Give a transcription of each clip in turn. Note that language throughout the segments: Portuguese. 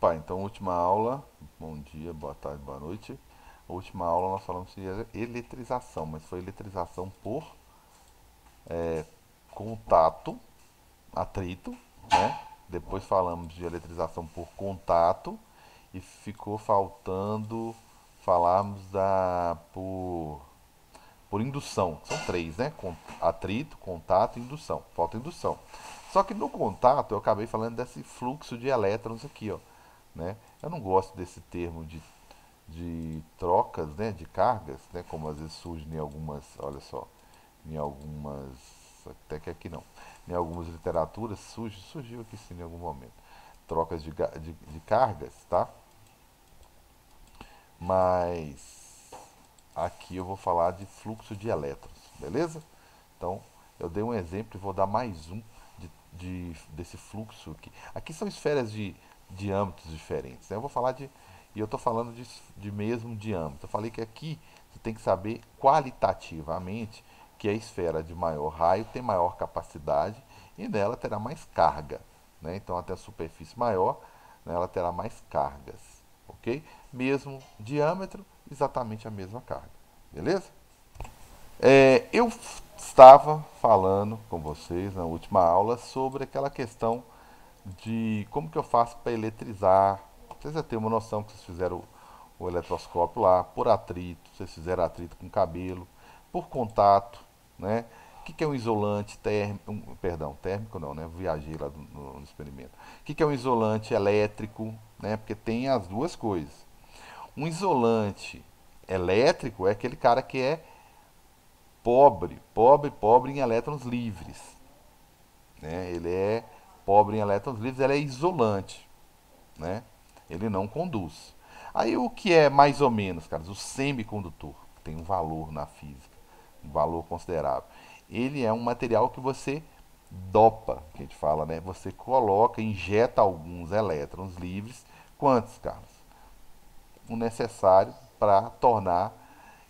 Opa, então, última aula. Bom dia, boa tarde, boa noite. A última aula nós falamos de eletrização, mas foi eletrização por contato, atrito, né? Depois falamos de eletrização por contato e ficou faltando falarmos da por indução. São três, né? Atrito, contato e indução. Falta indução. Só que no contato eu acabei falando desse fluxo de elétrons aqui, ó, né? Eu não gosto desse termo de trocas, né, de cargas, né, como às vezes surge em algumas, olha só, em algumas, até que aqui não, em algumas literaturas surgiu aqui sim em algum momento, trocas de cargas, tá? Mas aqui eu vou falar de fluxo de elétrons, beleza? Então, eu dei um exemplo e vou dar mais um desse fluxo aqui. Aqui são esferas de diâmetros diferentes, né? Eu vou falar de. E eu estou falando de mesmo diâmetro. Eu falei que aqui você tem que saber qualitativamente que a esfera de maior raio tem maior capacidade e nela terá mais carga, né? Então, até a superfície maior, né, ela terá mais cargas, ok? Mesmo diâmetro, exatamente a mesma carga, beleza? Eu estava falando com vocês na última aula sobre aquela questão de como que eu faço para eletrizar. Vocês já têm uma noção que vocês fizeram o eletroscópio lá, por atrito, vocês fizeram atrito com cabelo, por contato, né? O que, que é um isolante térmico, perdão, térmico não, né? Viajei lá no experimento. O que, que é um isolante elétrico, né? Porque tem as duas coisas. Um isolante elétrico é aquele cara que é pobre em elétrons livres, né? Ele é pobre em elétrons livres, ele é isolante, né? Ele não conduz. Aí o que é mais ou menos, cara, o semicondutor tem um valor na física, um valor considerável. Ele é um material que você dopa, que a gente fala, né? Você coloca, injeta alguns elétrons livres. Quantos, Carlos? O necessário para tornar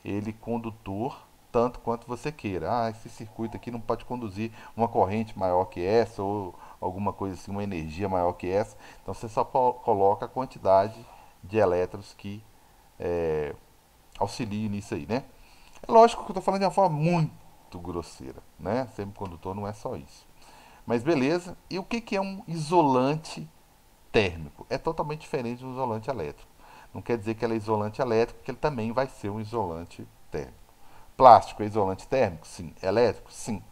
ele condutor tanto quanto você queira. Ah, esse circuito aqui não pode conduzir uma corrente maior que essa ou alguma coisa assim, uma energia maior que essa. Então você só coloca a quantidade de elétrons que é, auxiliem nisso aí, né? É lógico que eu estou falando de uma forma muito grosseira, né? Semicondutor não é só isso. Mas beleza. E o que, que é um isolante térmico? É totalmente diferente de um isolante elétrico. Não quer dizer que ele é isolante elétrico, que ele também vai ser um isolante térmico. Plástico é isolante térmico? Sim. Elétrico? Sim.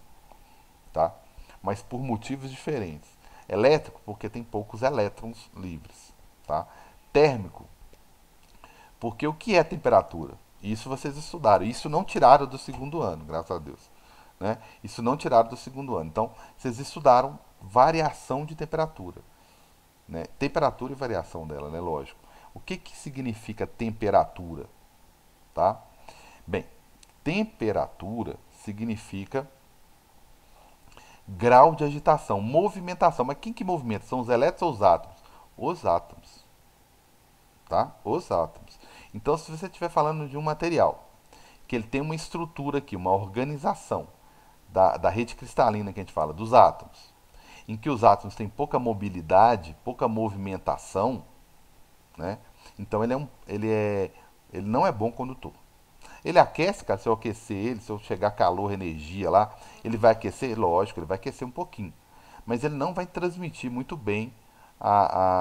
Tá? Mas por motivos diferentes. Elétrico, porque tem poucos elétrons livres. Tá? Térmico, porque o que é temperatura? Isso vocês estudaram. Isso não tiraram do segundo ano, graças a Deus. Né? Isso não tiraram do segundo ano. Então, vocês estudaram variação de temperatura. Né? Temperatura e variação dela, né? Lógico. O que, que significa temperatura? Tá? Bem, temperatura significa grau de agitação, movimentação. Mas quem que movimenta? São os elétrons ou os átomos? Os átomos, tá? Os átomos. Então, se você estiver falando de um material que ele tem uma estrutura aqui, uma organização da rede cristalina que a gente fala, dos átomos, em que os átomos têm pouca mobilidade, pouca movimentação, né? Então ele não é bom condutor. Ele aquece, cara, se eu aquecer ele, se eu chegar calor, energia lá, ele vai aquecer? Lógico, ele vai aquecer um pouquinho. Mas ele não vai transmitir muito bem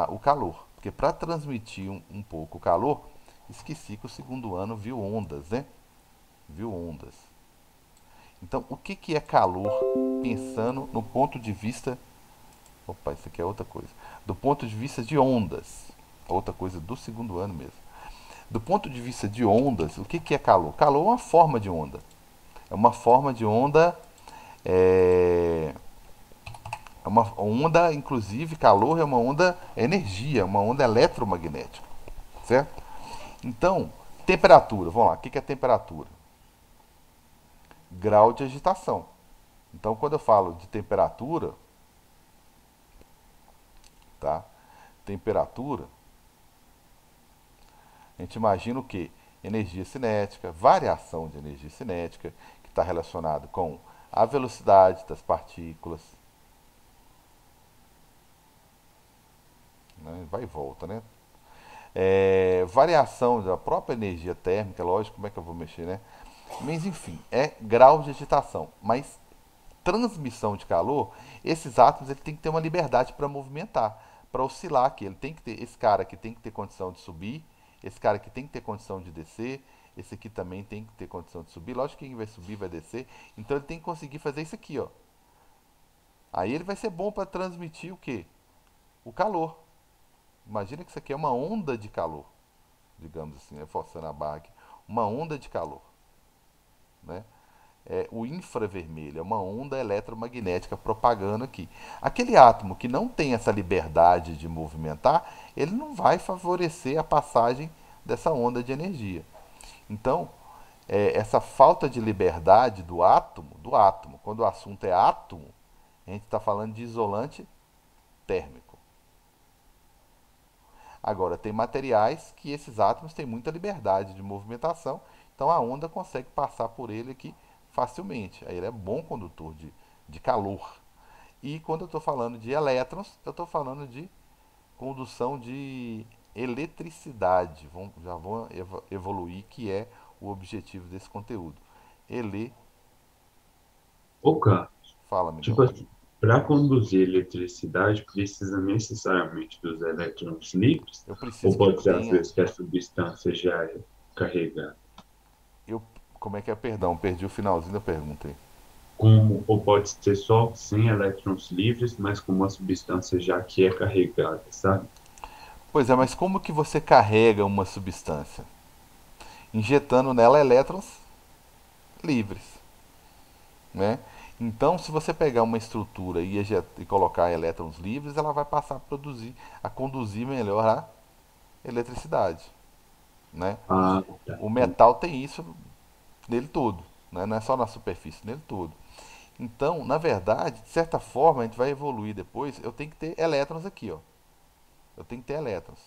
o calor. Porque para transmitir um pouco o calor, esqueci que o segundo ano viu ondas, né? Viu ondas. Então, o que, que é calor pensando no ponto de vista. Opa, isso aqui é outra coisa. Do ponto de vista de ondas. Outra coisa do segundo ano mesmo. Do ponto de vista de ondas, o que, que é calor? Calor é uma forma de onda. É uma forma de onda. É uma onda, inclusive, calor é uma onda energia, uma onda eletromagnética. Certo? Então, temperatura. Vamos lá, o que, que é temperatura? Grau de agitação. Então, quando eu falo de temperatura, tá? Temperatura, a gente imagina o quê? Energia cinética, variação de energia cinética, que está relacionado com a velocidade das partículas, né? Vai e volta, né? Variação da própria energia térmica, lógico, como é que eu vou mexer, né? Mas enfim, é grau de agitação. Mas transmissão de calor, esses átomos ele tem que ter uma liberdade para movimentar, para oscilar aqui. Ele tem que ter esse cara aqui tem que ter condição de subir, esse cara aqui tem que ter condição de descer, esse aqui também tem que ter condição de subir. Lógico que quem vai subir vai descer, então ele tem que conseguir fazer isso aqui, ó. Aí ele vai ser bom para transmitir o quê? O calor. Imagina que isso aqui é uma onda de calor, digamos assim, né? Forçando a barra aqui, uma onda de calor, né? O infravermelho, é uma onda eletromagnética propagando aqui. Aquele átomo que não tem essa liberdade de movimentar, ele não vai favorecer a passagem dessa onda de energia. Então, essa falta de liberdade do átomo, quando o assunto é átomo, a gente está falando de isolante térmico. Agora, tem materiais que esses átomos têm muita liberdade de movimentação, então a onda consegue passar por ele aqui facilmente. Aí ele é bom condutor de calor. E quando eu estou falando de elétrons, eu estou falando de condução de eletricidade. Já vão evoluir, que é o objetivo desse conteúdo. Ele Ô, Carlos, fala, tipo amigão. assim, para conduzir eletricidade precisa necessariamente dos elétrons livres? Eu Ou preciso que pode ser às tenha. vezes que a substância já é carregada? Eu, como é que é? Perdão, perdi o finalzinho da pergunta aí. Como, ou pode ser só sem elétrons livres, mas com uma substância já que é carregada, sabe? Pois é, mas como que você carrega uma substância? Injetando nela elétrons livres, né? Então, se você pegar uma estrutura e colocar elétrons livres, ela vai passar a conduzir melhor a eletricidade, né? Ah, tá. O metal tem isso nele todo, né? Não é só na superfície, nele todo. Então, na verdade, de certa forma, a gente vai evoluir depois. Eu tenho que ter elétrons aqui, ó. Eu tenho que ter elétrons,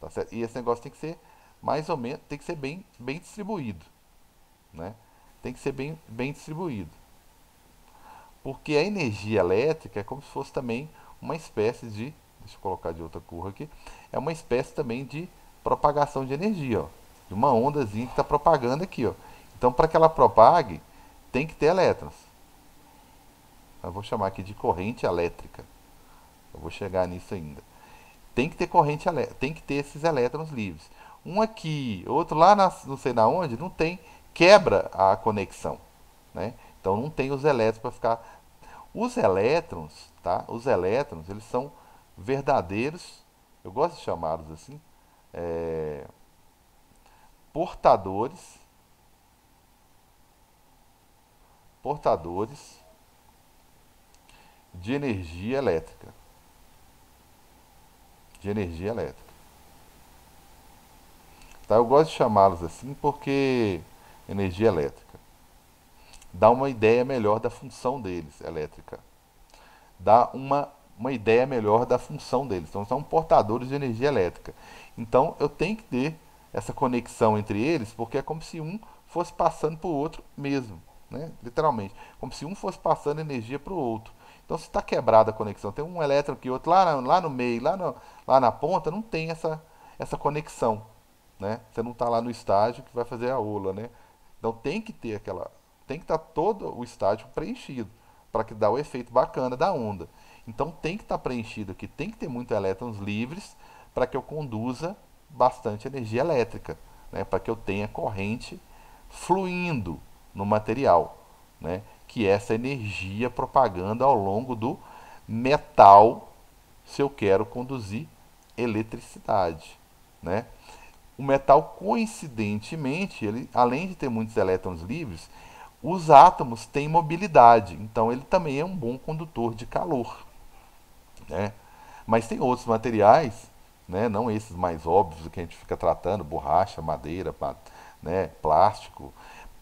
tá certo? E esse negócio tem que ser mais ou menos, tem que ser bem distribuído, né? Tem que ser bem distribuído. Porque a energia elétrica é como se fosse também uma espécie de, deixa eu colocar de outra cor aqui, é uma espécie também de propagação de energia, ó, de uma ondazinha que está propagando aqui, ó. Então, para que ela propague, tem que ter elétrons. Eu vou chamar aqui de corrente elétrica. Eu vou chegar nisso ainda. Tem que ter corrente elétrica, tem que ter esses elétrons livres. Um aqui, outro lá, não sei na onde, não tem, quebra a conexão, né? Então não tem os elétrons para ficar. Os elétrons, tá? Os elétrons, eles são verdadeiros, eu gosto de chamá-los assim, é, portadores, portadores de energia elétrica, de energia elétrica. Tá? Eu gosto de chamá-los assim porque energia elétrica dá uma ideia melhor da função deles, elétrica. Dá uma ideia melhor da função deles. Então, são portadores de energia elétrica. Então, eu tenho que ter essa conexão entre eles, porque é como se um fosse passando para o outro mesmo, né? Literalmente. Como se um fosse passando energia para o outro. Então, se está quebrada a conexão, tem um elétron aqui, outro lá no meio, lá na ponta, não tem essa conexão, né? Você não está lá no estágio que vai fazer a ola, né? Então tem que ter aquela, tem que estar todo o estágio preenchido para que dá o efeito bacana da onda. Então tem que estar preenchido aqui, tem que ter muitos elétrons livres para que eu conduza bastante energia elétrica, né? Para que eu tenha corrente fluindo no material, né? Que é essa energia propagando ao longo do metal, se eu quero conduzir eletricidade, né? O metal, coincidentemente, ele, além de ter muitos elétrons livres, os átomos têm mobilidade, então ele também é um bom condutor de calor, né? Mas tem outros materiais, né, não esses mais óbvios que a gente fica tratando, borracha, madeira, né, plástico.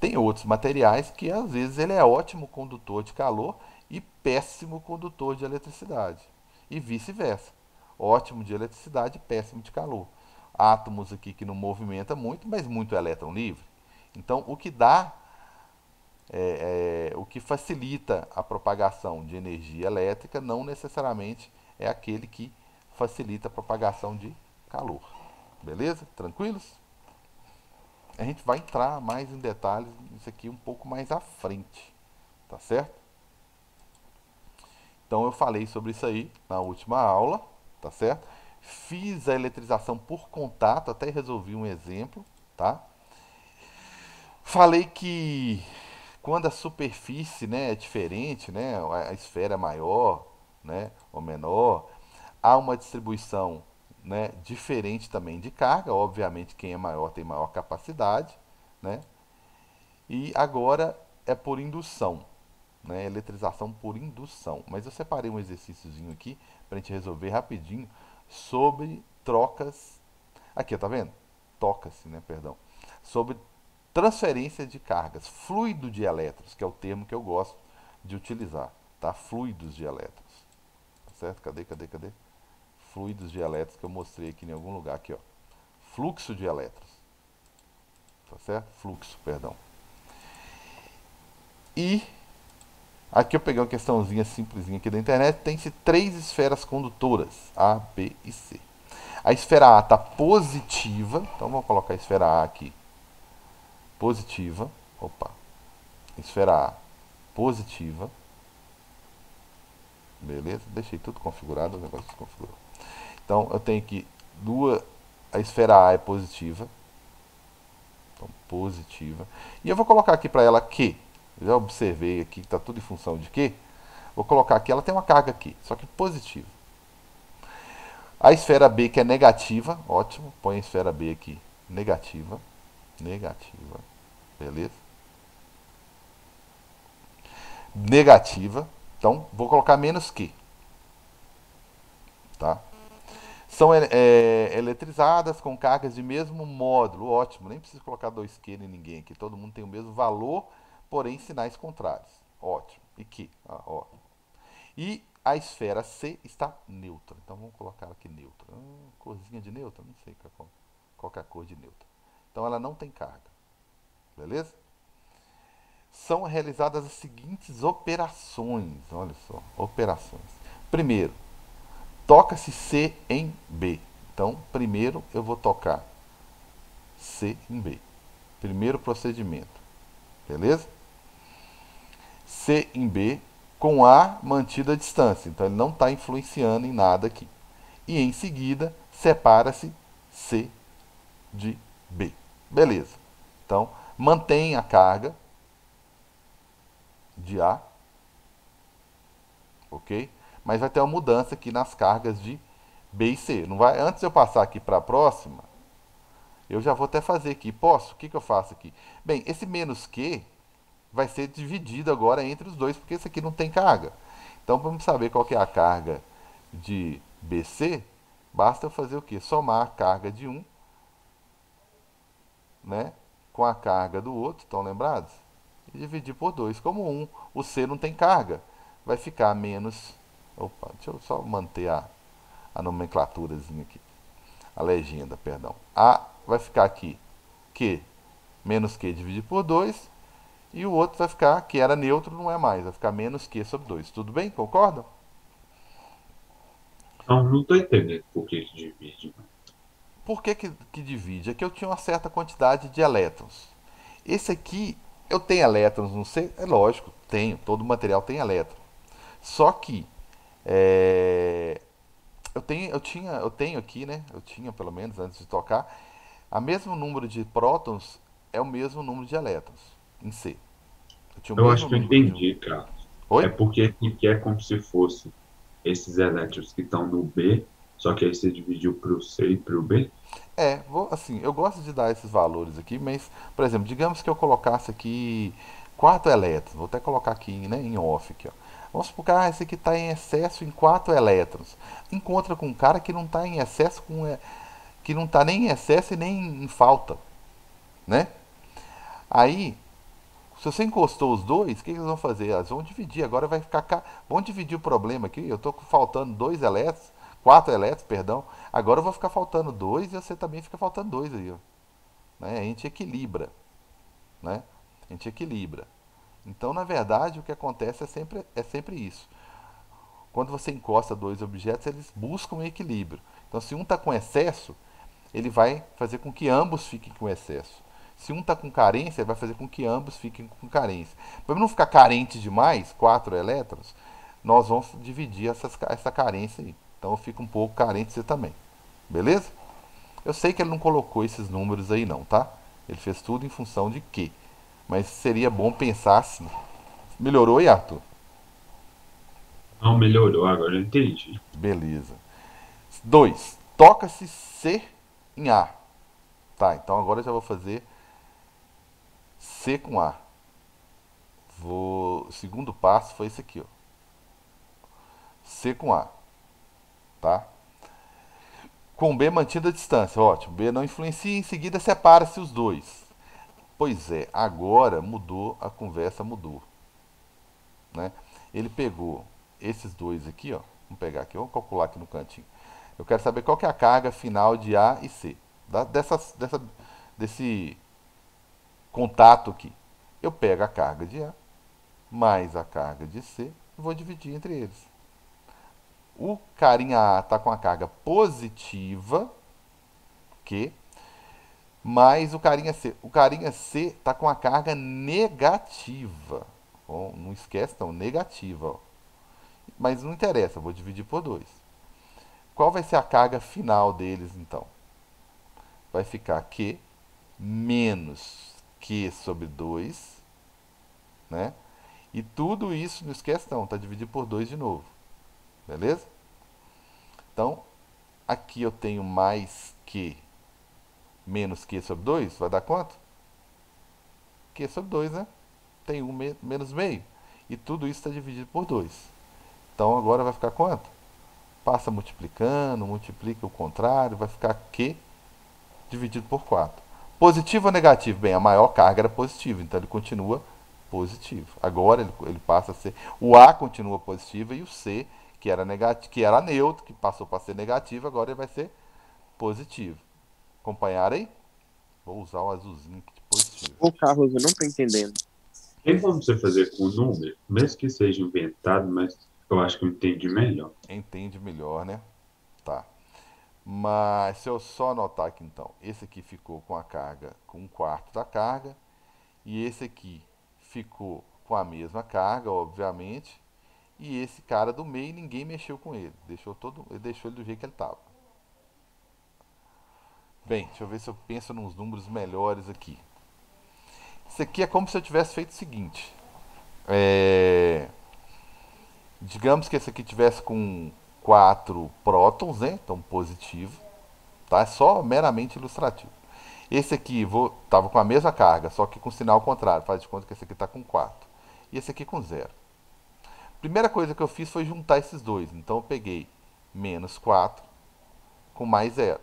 Tem outros materiais que às vezes ele é ótimo condutor de calor e péssimo condutor de eletricidade. E vice-versa. Ótimo de eletricidade e péssimo de calor. Átomos aqui que não movimenta muito, mas muito elétron livre. Então, o que dá o que facilita a propagação de energia elétrica não necessariamente é aquele que facilita a propagação de calor. Beleza? Tranquilos? A gente vai entrar mais em detalhes nisso aqui um pouco mais à frente, tá certo? Então eu falei sobre isso aí na última aula, tá certo? Fiz a eletrização por contato, até resolvi um exemplo, tá? Falei que quando a superfície, né, é diferente, né, a esfera é maior, né, ou menor, há uma distribuição, né, diferente também de carga. Obviamente, quem é maior tem maior capacidade, né? E agora é por indução, né, eletrização por indução. Mas eu separei um exercíciozinho aqui para a gente resolver rapidinho sobre trocas. Aqui, tá vendo? Toca-se, né, perdão. Sobre transferência de cargas, fluido de elétrons, que é o termo que eu gosto de utilizar, tá? Fluidos de elétrons, tá certo? Cadê? Fluidos de elétrons que eu mostrei aqui em algum lugar aqui, ó. Fluxo de elétrons, tá certo? Fluxo, perdão. E aqui eu peguei uma questãozinha simplesinha aqui da internet, tem-se três esferas condutoras, A, B e C. A esfera A está positiva, então vamos colocar a esfera A aqui, positiva. Opa, esfera A positiva. Beleza? Deixei tudo configurado, o negócio se configurou. Então eu tenho aqui duas. A esfera A é positiva. Então, positiva. E eu vou colocar aqui para ela Q. Já observei aqui que está tudo em função de Q. Vou colocar aqui, ela tem uma carga aqui, só que positiva. A esfera B que é negativa, ótimo. Põe a esfera B aqui, negativa. Negativa. Beleza? Negativa. Então, vou colocar menos Q. Tá? São eletrizadas com cargas de mesmo módulo. Ótimo, nem preciso colocar 2Q em ninguém aqui. Todo mundo tem o mesmo valor, porém sinais contrários. Ótimo. E Q. Ó. E a esfera C está neutra. Então vamos colocar aqui neutra. Corzinha de neutra? Não sei qual é a cor de neutra. Então ela não tem carga. Beleza? São realizadas as seguintes operações. Olha só, operações. Primeiro, toca-se C em B. Então, primeiro eu vou tocar C em B. Primeiro procedimento. Beleza? C em B com A mantido a distância. Então, ele não está influenciando em nada aqui. E em seguida, separa-se C de B. Beleza. Então, mantém a carga de A. Ok? Mas vai ter uma mudança aqui nas cargas de B e C. Não vai, antes de eu passar aqui para a próxima, eu já vou até fazer aqui. Posso? O que eu faço aqui? Bem, esse menos Q vai ser dividido agora entre os dois, porque esse aqui não tem carga. Então, vamos saber qual que é a carga de BC. Basta eu fazer o quê? Somar a carga de um, né, com a carga do outro, estão lembrados? E dividir por 2. Como o C não tem carga, vai ficar menos... Opa, deixa eu só manter a nomenclaturazinha aqui. A legenda, perdão. A vai ficar aqui Q menos Q dividido por 2. E o outro vai ficar, que era neutro, não é mais. Vai ficar menos Q sobre 2. Tudo bem? Concordam? Não estou entendendo por que que divide. Por que divide? Aqui eu tinha uma certa quantidade de elétrons. Esse aqui, eu tenho elétrons, não sei, é lógico, tenho, todo material tem elétron. Só que eu tenho aqui, né? Eu tinha pelo menos antes de tocar, a mesmo número de prótons é o mesmo número de elétrons em C. Eu tinha o Eu mesmo acho que eu número de. entendi, Carlos. É Oi? porque aqui é como se fosse esses elétrons que estão no B, só que aí você dividiu para o C e para o B. Assim, eu gosto de dar esses valores aqui, mas, por exemplo, digamos que eu colocasse aqui 4 elétrons, vou até colocar aqui, né, em off aqui, ó. Vamos supor que esse aqui está em excesso em 4 elétrons. Encontra com um cara que não está em excesso que não está nem em excesso e nem em falta, né? Aí, se você encostou os dois, o que eles vão fazer? Eles vão dividir. Agora vai ficar. Vão dividir o problema aqui. Eu estou faltando 2 elétrons, 4 elétrons, perdão. Agora eu vou ficar faltando 2 e você também fica faltando 2 aí, ó. Né? A gente equilibra, né? A gente equilibra. Então, na verdade, o que acontece é sempre isso. quando você encosta dois objetos, eles buscam um equilíbrio. Então, se um está com excesso, ele vai fazer com que ambos fiquem com excesso. Se um está com carência, ele vai fazer com que ambos fiquem com carência. Para não ficar carente demais, 4 elétrons, nós vamos dividir essa carência aí. Então eu fico um pouco carente você também. Beleza? Eu sei que ele não colocou esses números aí não, tá? Ele fez tudo em função de quê? Mas seria bom pensar assim. Melhorou aí, Arthur? Não melhorou, agora eu entendi. Beleza. 2. Toca-se C em A. Tá, então agora eu já vou fazer C com A. O segundo passo foi esse aqui, ó. C com A, tá? Com B mantida a distância, ótimo. B não influencia, em seguida separa-se os dois. Pois é, agora mudou, a conversa mudou, né? Ele pegou esses dois aqui, ó. Vamos pegar aqui, vamos calcular aqui no cantinho. Eu quero saber qual que é a carga final de A e C. Desse contato aqui. Eu pego a carga de A mais a carga de C e vou dividir entre eles. O carinha A está com a carga positiva, Q, mais o carinha C. O carinha C está com a carga negativa. Bom, não esquece, não, negativa. Ó. Mas não interessa, vou dividir por 2. Qual vai ser a carga final deles, então? Vai ficar Q menos Q sobre 2, né? E tudo isso, não esquece não, está dividido por 2 de novo. Beleza? Então, aqui eu tenho mais Q menos Q sobre 2, vai dar quanto? Q sobre 2, né? Tem 1 menos meio. E tudo isso está dividido por 2. Então agora vai ficar quanto? Passa multiplicando, multiplica o contrário, vai ficar Q dividido por 4. Positivo ou negativo? Bem, a maior carga era positiva, então ele continua positivo. Agora ele passa a ser. O A continua positivo e o C, que era negativo, que era neutro, que passou para ser negativo, agora ele vai ser positivo. Acompanharam aí? Vou usar o azulzinho aqui de positivo. Ô, Carlos, eu não tô entendendo. Tem como você fazer com o número, mesmo que seja inventado, mas eu acho que eu entendi melhor. Entende melhor, né? Tá. Mas se eu só anotar aqui então, esse aqui ficou com a carga com 1/4 da carga, e esse aqui ficou com a mesma carga, obviamente, e esse cara do meio ninguém mexeu com ele, deixou ele do jeito que ele estava. Bem, deixa eu ver se eu penso nos números melhores aqui. Isso aqui é como se eu tivesse feito o seguinte: é, digamos que esse aqui tivesse com 4 prótons, né? Então positivo, tá? É só meramente ilustrativo. Esse aqui tava com a mesma carga, só que com sinal contrário. Faz de conta que esse aqui está com 4. E esse aqui com 0. Primeira coisa que eu fiz foi juntar esses dois. Então eu peguei menos 4 com mais 0.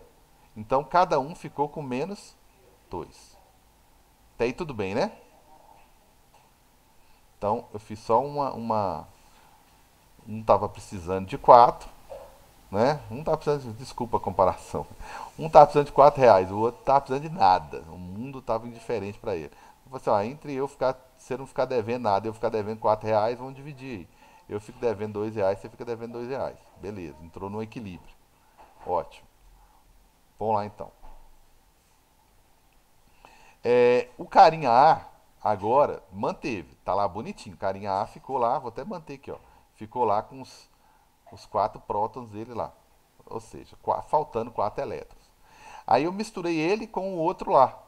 Então cada um ficou com menos 2. Até aí tudo bem, né? Então eu fiz só uma. Um estava precisando de 4, né? Um estava precisando, desculpa a comparação. Um estava precisando de 4 reais, o outro estava precisando de nada. O mundo estava indiferente para ele. Eu falei assim, ó, entre eu ficar, você não ficar devendo nada, eu ficar devendo 4 reais, vamos dividir aí. Eu fico devendo 2 reais, você fica devendo 2 reais. Beleza, entrou no equilíbrio. Ótimo. Vamos lá então. O carinha A agora manteve, tá lá bonitinho. Carinha A ficou lá, vou até manter aqui, ó. Ficou lá com os 4 prótons dele lá. Ou seja, faltando 4 elétrons. Aí eu misturei ele com o outro lá,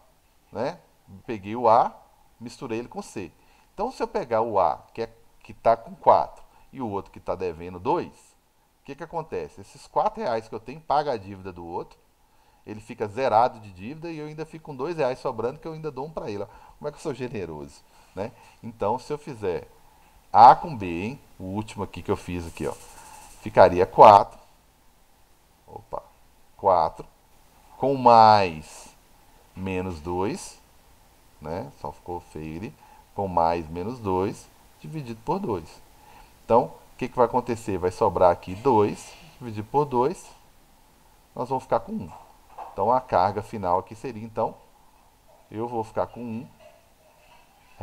né? Peguei o A, misturei ele com o C. Então se eu pegar o A, que está com 4, e o outro que está devendo 2, o que acontece? Esses 4 reais que eu tenho paga a dívida do outro, ele fica zerado de dívida e eu ainda fico com 2 reais sobrando que eu ainda dou um para ele. Ó. Como é que eu sou generoso, né? Então se eu fizer A com B, hein? O último aqui que eu fiz aqui, ó, ficaria 4. Opa, 4 com mais menos 2, né? Só ficou feio ali. Com mais menos 2 dividido por 2. Então, o que vai acontecer? Vai sobrar aqui 2 dividido por 2. Nós vamos ficar com 1. Então, a carga final aqui seria, então, eu vou ficar com 1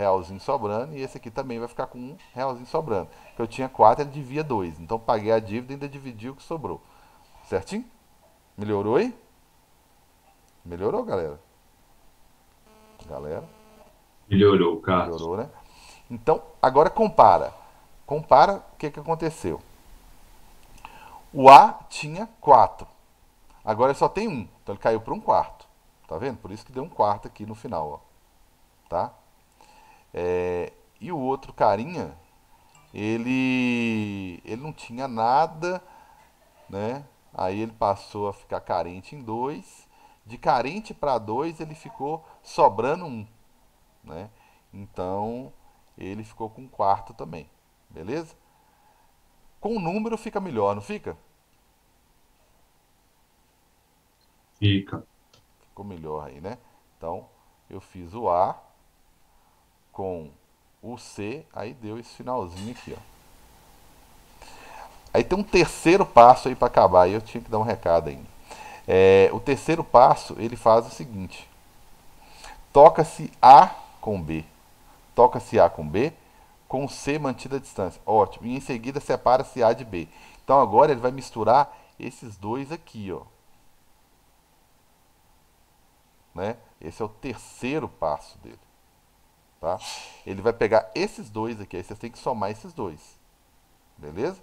realzinho sobrando, e esse aqui também vai ficar com um realzinho sobrando. Porque eu tinha 4, ele devia 2. Então paguei a dívida e ainda dividi o que sobrou. Certinho? Melhorou aí? Melhorou, galera? Galera? Melhorou, Carlos. Melhorou, né? Então, agora compara. Compara o que aconteceu. O A tinha 4. Agora ele só tem 1. Então ele caiu para um quarto. Tá vendo? Por isso que deu um quarto aqui no final, ó. Tá? E o outro carinha, ele não tinha nada, né? Aí ele passou a ficar carente em 2. De carente para 2, ele ficou sobrando 1, né? Então, ele ficou com um quarto também. Beleza? Com o número fica melhor, não fica? Fica. Ficou melhor aí, né? Então, eu fiz o A com o C, aí deu esse finalzinho aqui, ó. Aí tem um terceiro passo aí para acabar, aí eu tinha que dar um recado ainda. O terceiro passo, ele faz o seguinte. Toca-se A com B. Toca-se A com B, com C mantida a distância. Ótimo. E em seguida separa-se A de B. Então agora ele vai misturar esses dois aqui, ó. Né? Esse é o terceiro passo dele. Tá? Ele vai pegar esses dois aqui, aí vocês têm que somar esses dois. Beleza?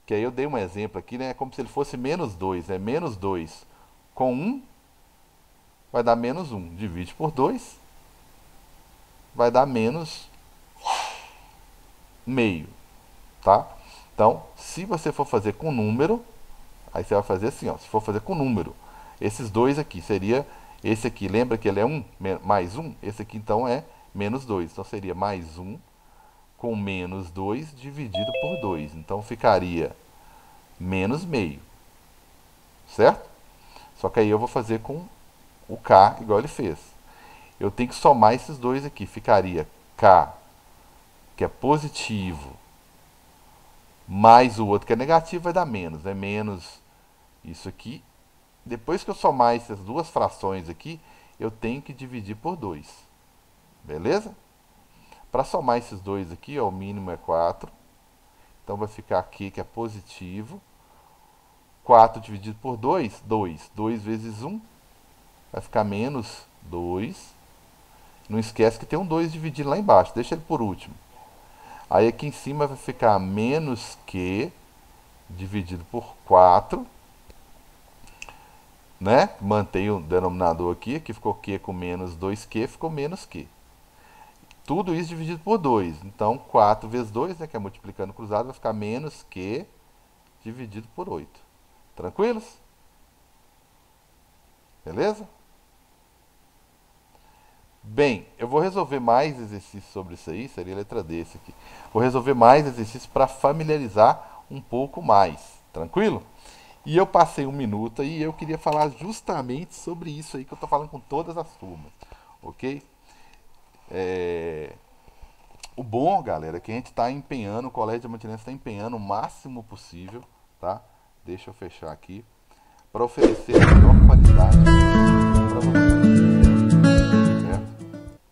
Que aí eu dei um exemplo aqui, né? Como se ele fosse menos 2, né? Menos 2 com 1 vai dar menos 1. Divide por 2, vai dar menos meio, tá? Então, se você for fazer com número, aí você vai fazer assim, ó. Se for fazer com número, esses dois aqui seria esse aqui. Lembra que ele é 1 mais 1? Esse aqui então é menos 2. Então seria mais 1 com menos 2 dividido por 2. Então ficaria menos meio, certo? Só que aí eu vou fazer com o K igual ele fez. Eu tenho que somar esses dois aqui. Ficaria K, que é positivo, mais o outro que é negativo, vai dar menos. É menos isso aqui. Depois que eu somar essas duas frações aqui, eu tenho que dividir por 2. Beleza? Para somar esses dois aqui, ó, o mínimo é 4. Então vai ficar aqui que é positivo. 4 dividido por 2, 2. 2 vezes 1 vai ficar menos 2. Não esquece que tem um 2 dividido lá embaixo. Deixa ele por último. Aí aqui em cima vai ficar menos Q dividido por 4. Né? Mantém o denominador aqui, que ficou Q com menos 2Q, ficou menos Q. Tudo isso dividido por 2. Então, 4 vezes 2, né, que é multiplicando cruzado, vai ficar menos Q dividido por 8. Tranquilos? Beleza? Bem, eu vou resolver mais exercícios sobre isso aí, seria a letra D esse aqui. Vou resolver mais exercícios para familiarizar um pouco mais. Tranquilo? E eu passei um minuto e eu queria falar justamente sobre isso aí que eu estou falando com todas as turmas. Ok? O bom, galera, é que a gente está empenhando, o Colégio Diamantinense está empenhando o máximo possível, tá? Deixa eu fechar aqui, para oferecer a melhor qualidade para vocês.